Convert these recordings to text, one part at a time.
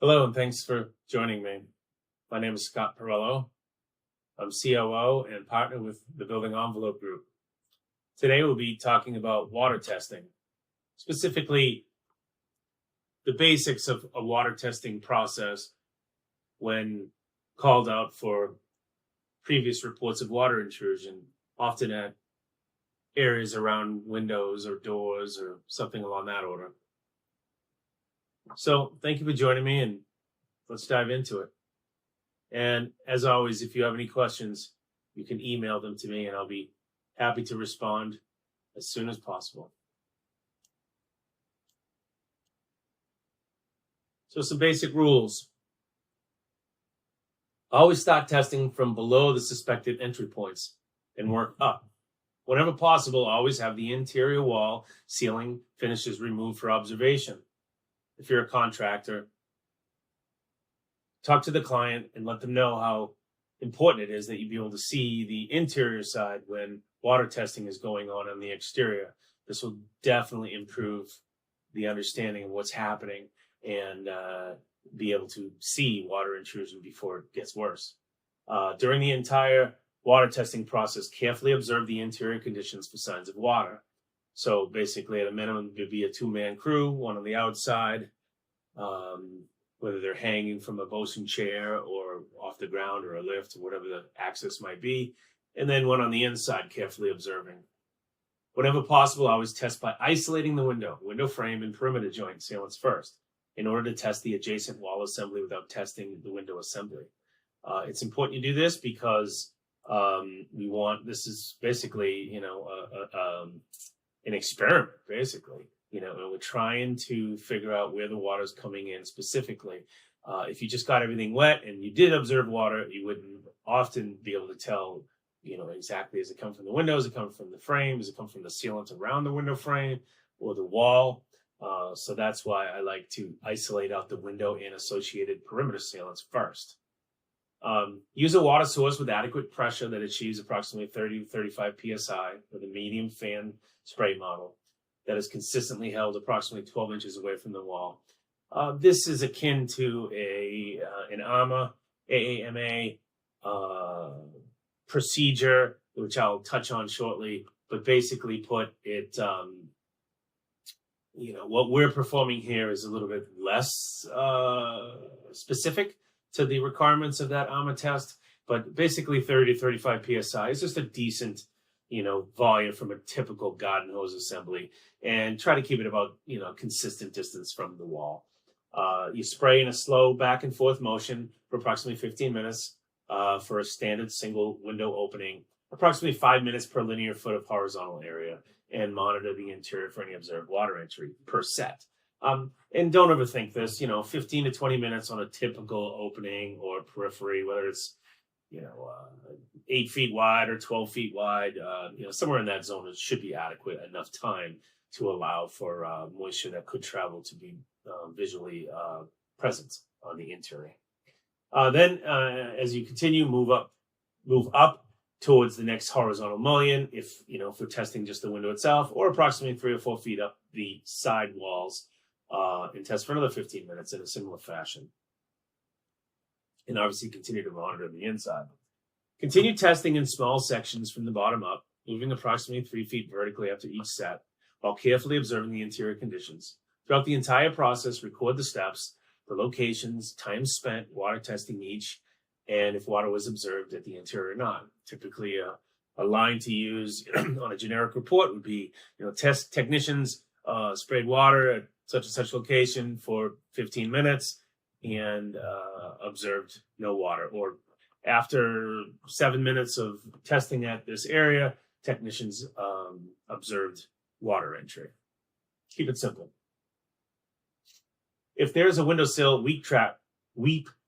Hello, and thanks for joining me. My name is Scott Perello. I'm COO and partner with the Building Envelope Group. Today, we'll be talking about water testing, specifically the basics of a water testing process when called out for previous reports of water intrusion, often at areas around windows or doors or something along that order. So thank you for joining me, and let's dive into it. And as always, if you have any questions, you can email them to me and I'll be happy to respond as soon as possible. So some basic rules. Always start testing from below the suspected entry points and work up. Whenever possible, always have the interior wall, ceiling, finishes removed for observation. If you're a contractor, talk to the client and let them know how important it is that you be able to see the interior side when water testing is going on the exterior. This will definitely improve the understanding of what's happening and be able to see water intrusion before it gets worse. During the entire water testing process, carefully observe the interior conditions for signs of water. So basically, at a minimum, there'd be a two-man crew, one on the outside, whether they're hanging from a bosun chair or off the ground or a lift or whatever the access might be, and then one on the inside, carefully observing. Whenever possible, always test by isolating the window frame, and perimeter joint sealants first, in order to test the adjacent wall assembly without testing the window assembly. It's important you do this because this is basically, an experiment, basically, and we're trying to figure out where the water is coming in specifically. If you just got everything wet and you did observe water, you wouldn't often be able to tell, exactly, does it come from the window, does it come from the frame, does it come from the sealant around the window frame or the wall? So that's why I like to isolate out the window and associated perimeter sealants first. Use a water source with adequate pressure that achieves approximately 30 to 35 psi with a medium fan spray model that is consistently held approximately 12 inches away from the wall. This is akin to an AAMA procedure, which I'll touch on shortly, but basically put it, what we're performing here is a little bit less specific to the requirements of that AMA test, but basically 30 to 35 psi is just a decent, volume from a typical garden hose assembly, and try to keep it about, consistent distance from the wall. You spray in a slow back and forth motion for approximately 15 minutes for a standard single window opening, approximately 5 minutes per linear foot of horizontal area, and monitor the interior for any observed water entry per set. And don't overthink this, 15 to 20 minutes on a typical opening or periphery, whether it's, 8 feet wide or 12 feet wide, somewhere in that zone, it should be adequate enough time to allow for moisture that could travel to be visually present on the interior. Then, as you continue, move up towards the next horizontal mullion, if we're testing just the window itself, or approximately 3 or 4 feet up the side walls, and test for another 15 minutes in a similar fashion. And obviously continue to monitor the inside. Continue testing in small sections from the bottom up, moving approximately 3 feet vertically after each set, while carefully observing the interior conditions. Throughout the entire process, record the steps, the locations, time spent water testing each, and if water was observed at the interior or not. Typically, a line to use on a generic report would be, test technicians sprayed water at such and such location for 15 minutes and observed no water. Or after 7 minutes of testing at this area, technicians observed water entry. Keep it simple. If there's a windowsill weep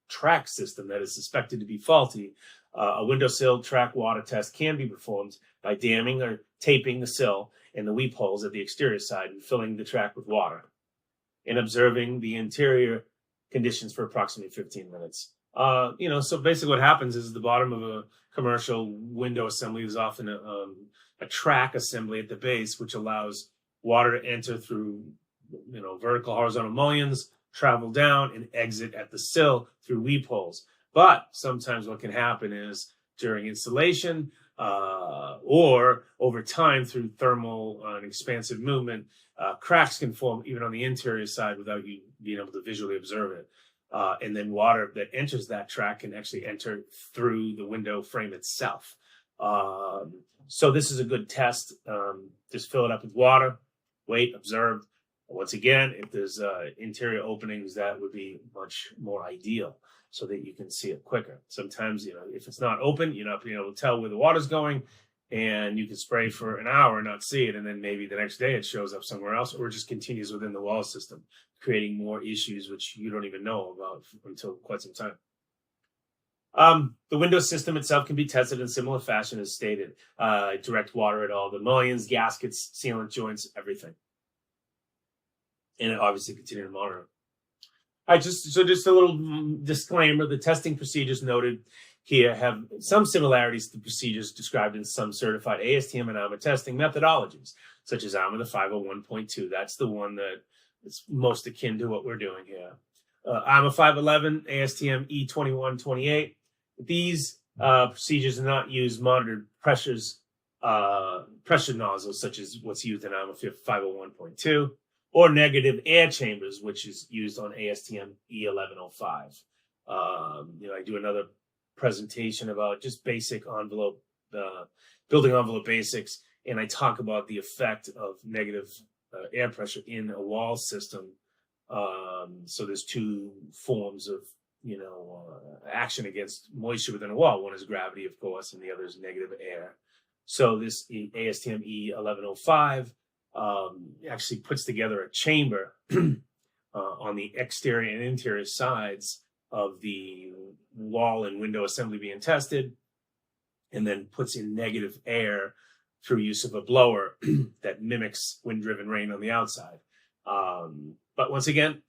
track system that is suspected to be faulty, a windowsill track water test can be performed by damming or taping the sill and the weep holes at the exterior side and filling the track with water, and observing the interior conditions for approximately 15 minutes. So basically what happens is the bottom of a commercial window assembly is often a track assembly at the base, which allows water to enter through, vertical horizontal mullions, travel down and exit at the sill through weep holes. But sometimes what can happen is during installation or over time through thermal and expansive movement, cracks can form even on the interior side without you being able to visually observe it. And then water that enters that track can actually enter through the window frame itself. So this is a good test. Just fill it up with water, wait, observe. Once again, if there's interior openings, that would be much more ideal so that you can see it quicker. Sometimes, if it's not open, you're not being able to tell where the water's going, and you can spray for an hour and not see it, and then maybe the next day it shows up somewhere else, or it just continues within the wall system, creating more issues which you don't even know about until quite some time. The window system itself can be tested in similar fashion as stated. Direct water at all the mullions, gaskets, sealant joints, everything. And obviously continue to monitor. All right, just a little disclaimer. The testing procedures noted here have some similarities to procedures described in some certified ASTM and ARMA testing methodologies, such as ARMA the 501.2. That's the one that is most akin to what we're doing here. ARMA 511, ASTM E2128. These procedures do not use monitored pressure nozzles, such as what's used in ARMA 501.2. or negative air chambers, which is used on ASTM E1105. I do another presentation about just basic envelope, building envelope basics, and I talk about the effect of negative air pressure in a wall system. So there's two forms of, action against moisture within a wall. One is gravity, of course, and the other is negative air. So this ASTM E1105 actually puts together a chamber on the exterior and interior sides of the wall and window assembly being tested, and then puts in negative air through use of a blower that mimics wind-driven rain on the outside. But once again,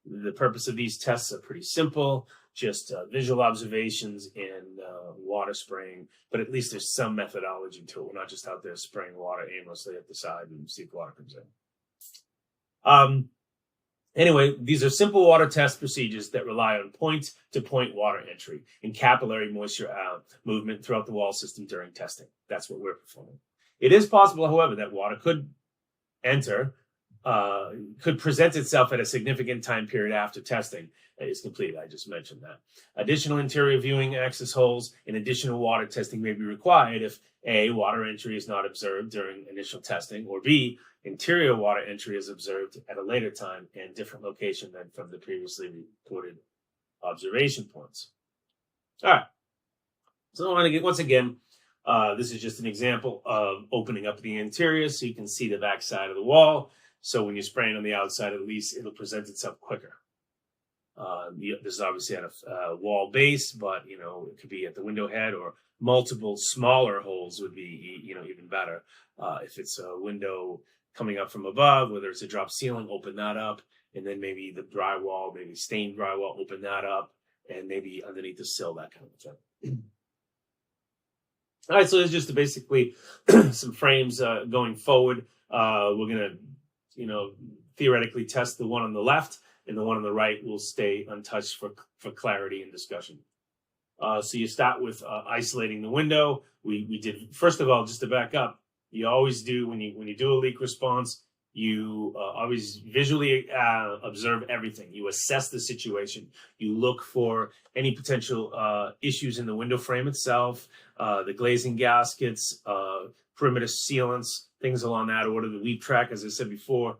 the purpose of these tests are pretty simple, just visual observations and water spraying, but at least there's some methodology to it. We're not just out there spraying water aimlessly at the side and see if water comes in. Anyway, these are simple water test procedures that rely on point-to-point water entry and capillary moisture movement throughout the wall system during testing. That's what we're performing. It is possible, however, that water could present itself at a significant time period after testing is completed. I just mentioned that. Additional interior viewing access holes and additional water testing may be required if A, water entry is not observed during initial testing, or B, interior water entry is observed at a later time and different location than from the previously reported observation points. All right. So once again, this is just an example of opening up the interior so you can see the back side of the wall. So when you're spraying on the outside, at least it'll present itself quicker. This is obviously at a wall base, but it could be at the window head, or multiple smaller holes would be even better. If it's a window coming up from above, whether it's a drop ceiling, open that up, and then maybe the drywall, maybe stained drywall, open that up, and maybe underneath the sill, that kind of thing. All right, so there's just basically some frames going forward. We're gonna theoretically test the one on the left, and the one on the right will stay untouched for clarity and discussion. So you start with isolating the window. We did, first of all, just to back up, you always do, when you do a leak response, you always visually observe everything. You assess the situation. You look for any potential issues in the window frame itself, the glazing gaskets, perimeter sealants, things along that order, the weep track, as I said before.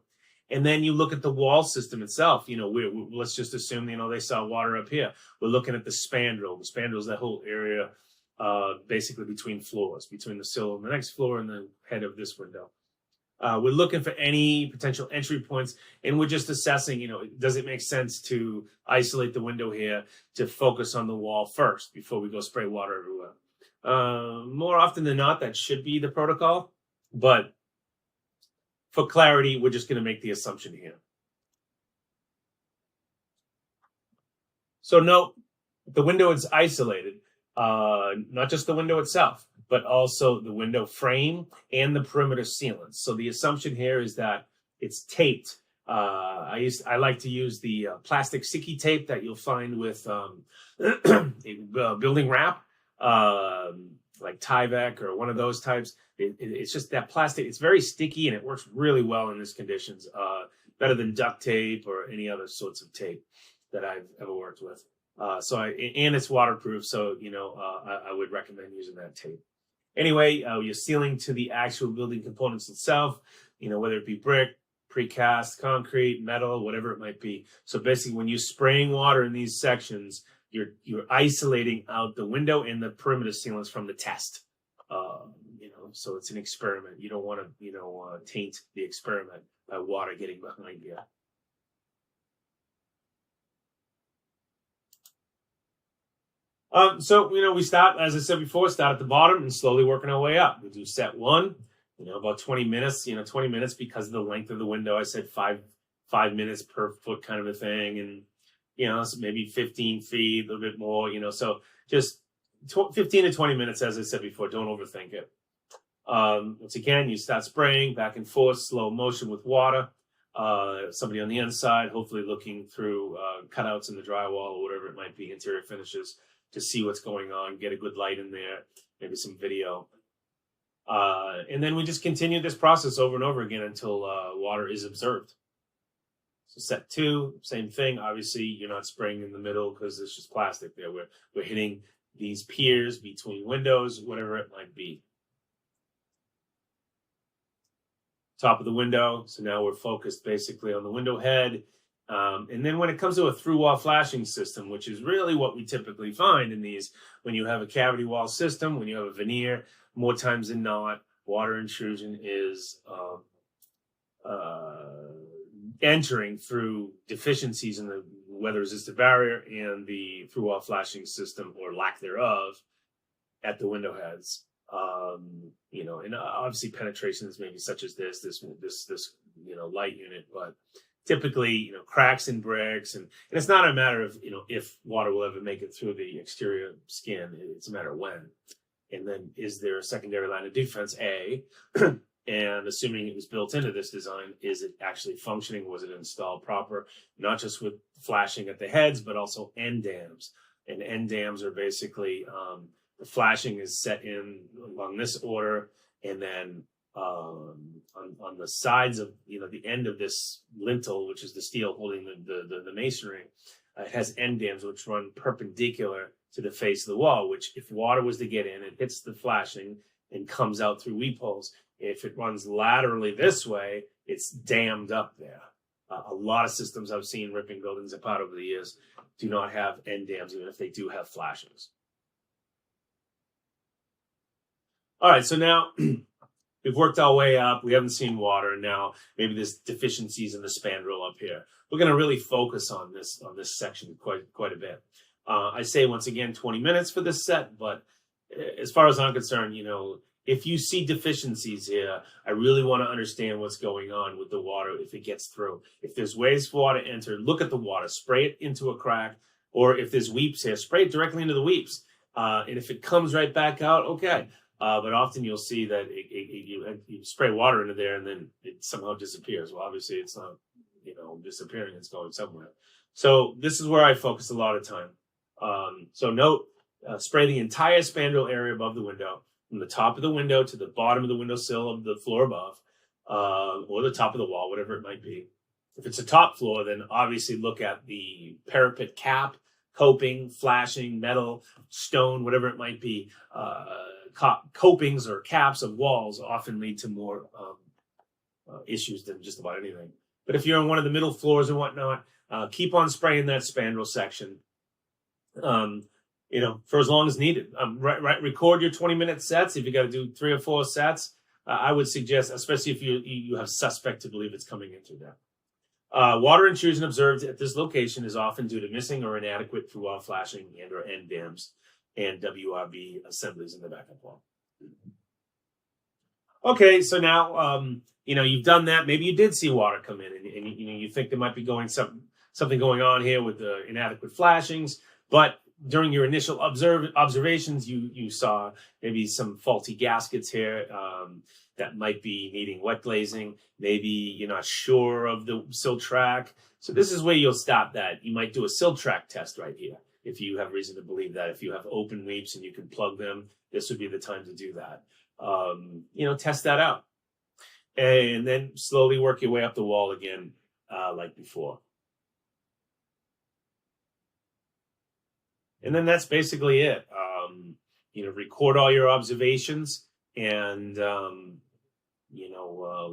And then you look at the wall system itself. Let's just assume, they saw water up here. We're looking at the spandrel. The spandrel is that whole area basically between floors, between the sill and the next floor and the head of this window. We're looking for any potential entry points, and we're just assessing, does it make sense to isolate the window here to focus on the wall first before we go spray water everywhere? More often than not, that should be the protocol, but for clarity, we're just going to make the assumption here. So note, the window is isolated, not just the window itself, but also the window frame and the perimeter sealants. So the assumption here is that it's taped I like to use the plastic sticky tape that you'll find with building wrap, like Tyvek or one of those types. It's just that plastic. It's very sticky and it works really well in these conditions. Better than duct tape or any other sorts of tape that I've ever worked with. And it's waterproof, so I would recommend using that tape. Anyway, you're sealing to the actual building components itself. Whether it be brick, precast, concrete, metal, whatever it might be. So basically, when you're spraying water in these sections, you're isolating out the window and the perimeter sealants from the test. So it's an experiment. You don't want to, taint the experiment by water getting behind you. We start, as I said before, start at the bottom and slowly working our way up. We do set one, about 20 minutes, 20 minutes because of the length of the window. I said five minutes per foot kind of a thing. And, so maybe 15 feet, a little bit more, so just 15 to 20 minutes, as I said before, don't overthink it. Once again, you start spraying back and forth, slow motion with water. Somebody on the inside, hopefully looking through cutouts in the drywall or whatever it might be, interior finishes, to see what's going on, get a good light in there, maybe some video. And then we just continue this process over and over again until water is observed. So set two, same thing. Obviously, you're not spraying in the middle because it's just plastic there. We're hitting these piers between windows, whatever it might be. Top of the window. So now we're focused basically on the window head. And then when it comes to a through wall flashing system, which is really what we typically find in these, when you have a cavity wall system, when you have a veneer, more times than not, water intrusion is entering through deficiencies in the weather resistant barrier and the through wall flashing system, or lack thereof, at the window heads. And obviously penetrations maybe such as this light unit, but typically, cracks in bricks, and it's not a matter of, if water will ever make it through the exterior skin. It's a matter of when. And then, is there a secondary line of defense? And assuming it was built into this design, is it actually functioning? Was it installed proper? Not just with flashing at the heads, but also end dams. And end dams are basically, the flashing is set in along this order, and then on the sides of the end of this lintel, which is the steel holding the masonry, it has end dams which run perpendicular to the face of the wall, which if water was to get in, it hits the flashing and comes out through weep holes. If it runs laterally this way, it's dammed up there. A lot of systems I've seen ripping buildings apart over the years do not have end dams, even if they do have flashings. All right, so now we've worked our way up. We haven't seen water, and now maybe there's deficiencies in the spandrel up here. We're going to really focus on this section quite a bit. I say once again 20 minutes for this set, but as far as I'm concerned, if you see deficiencies here, I really want to understand what's going on with the water if it gets through. If there's ways for water to enter, look at the water, spray it into a crack, or if there's weeps here, spray it directly into the weeps. And if it comes right back out, okay. But often you'll see that you spray water into there and then it somehow disappears. Well, obviously it's not, disappearing, it's going somewhere. So this is where I focus a lot of time. So note, spray the entire spandrel area above the window, from the top of the window to the bottom of the windowsill of the floor above, or the top of the wall, whatever it might be. If it's a top floor, then obviously look at the parapet cap, coping, flashing, metal, stone, whatever it might be. Copings or caps of walls often lead to more issues than just about anything. But if you're on one of the middle floors and whatnot, keep on spraying that spandrel section, for as long as needed. Record your 20-minute sets. If you got to do 3 or 4 sets, I would suggest, especially if you have suspect to believe it's coming in through there. Water intrusion observed at this location is often due to missing or inadequate through-wall flashing and or end dams and WRB assemblies in the backup wall. Okay, so now you've done that. Maybe you did see water come in, and you think there might be something going on here with the inadequate flashings, but during your initial observations, you saw maybe some faulty gaskets here. that might be needing wet glazing. Maybe you're not sure of the sill track. So this is where you'll stop that. You might do a sill track test right here. If you have reason to believe that, if you have open leaps and you can plug them, this would be the time to do that. Test that out. And then slowly work your way up the wall again, like before. And then that's basically it. Record all your observations and,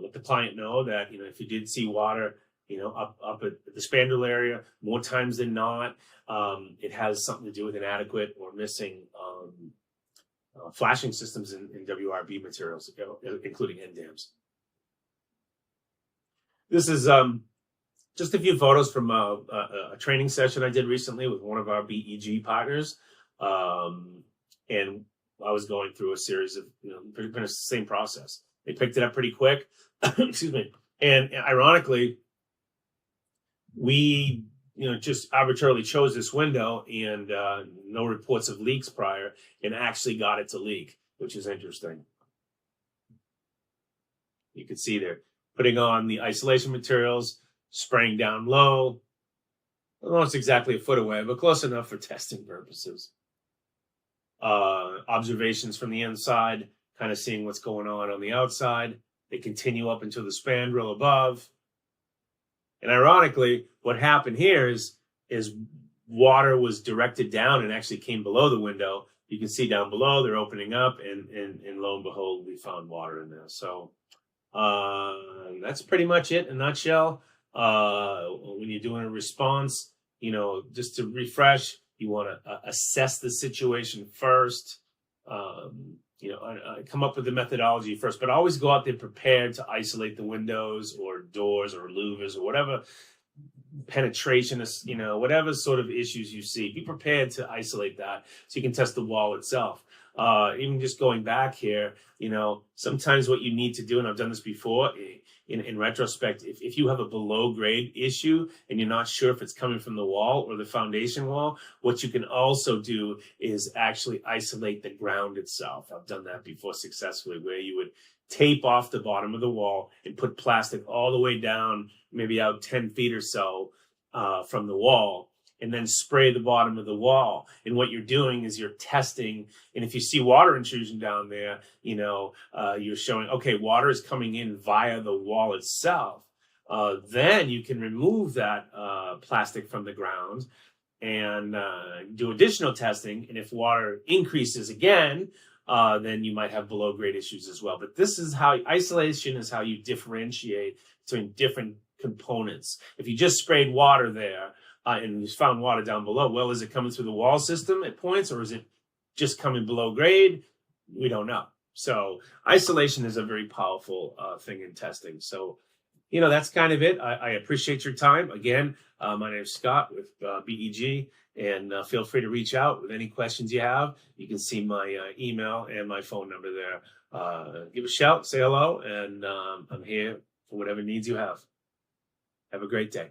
let the client know that, if you did see water, up at the spandrel area, more times than not, it has something to do with inadequate or missing flashing systems in WRB materials, including end dams. This is just a few photos from a training session I did recently with one of our BEG partners. And I was going through a series of, pretty much the same process. They picked it up pretty quick. Excuse me. And ironically, we, just arbitrarily chose this window and no reports of leaks prior, and actually got it to leak, which is interesting. You can see they're putting on the isolation materials, spraying down low. I don't know it's exactly a foot away, but close enough for testing purposes. Observations from the inside, kind of seeing what's going on the outside. They continue up into the spandrel above. And ironically, what happened here is water was directed down and actually came below the window. You can see down below, they're opening up, and lo and behold, we found water in there. So that's pretty much it in a nutshell. When you're doing a response, just to refresh, you want to assess the situation first. Come up with the methodology first, but always go out there prepared to isolate the windows or doors or louvers or whatever penetration is, whatever sort of issues you see. Be prepared to isolate that so you can test the wall itself. Even just going back here, sometimes what you need to do, and I've done this before, in retrospect, if you have a below grade issue and you're not sure if it's coming from the wall or the foundation wall, what you can also do is actually isolate the ground itself. I've done that before successfully, where you would tape off the bottom of the wall and put plastic all the way down, maybe out 10 feet or so from the wall, and then spray the bottom of the wall. And what you're doing is you're testing. And if you see water intrusion down there, you're showing, okay, water is coming in via the wall itself. Then you can remove that plastic from the ground and do additional testing. And if water increases again, then you might have below grade issues as well. But this is how isolation is how you differentiate between different components. If you just sprayed water there, and you found water down below, well, is it coming through the wall system at points, or is it just coming below grade? We don't know. So isolation is a very powerful thing in testing. So, that's kind of it. I appreciate your time. Again, my name is Scott with BEG, and feel free to reach out with any questions you have. You can see my email and my phone number there. Give a shout, say hello, and I'm here for whatever needs you have. Have a great day.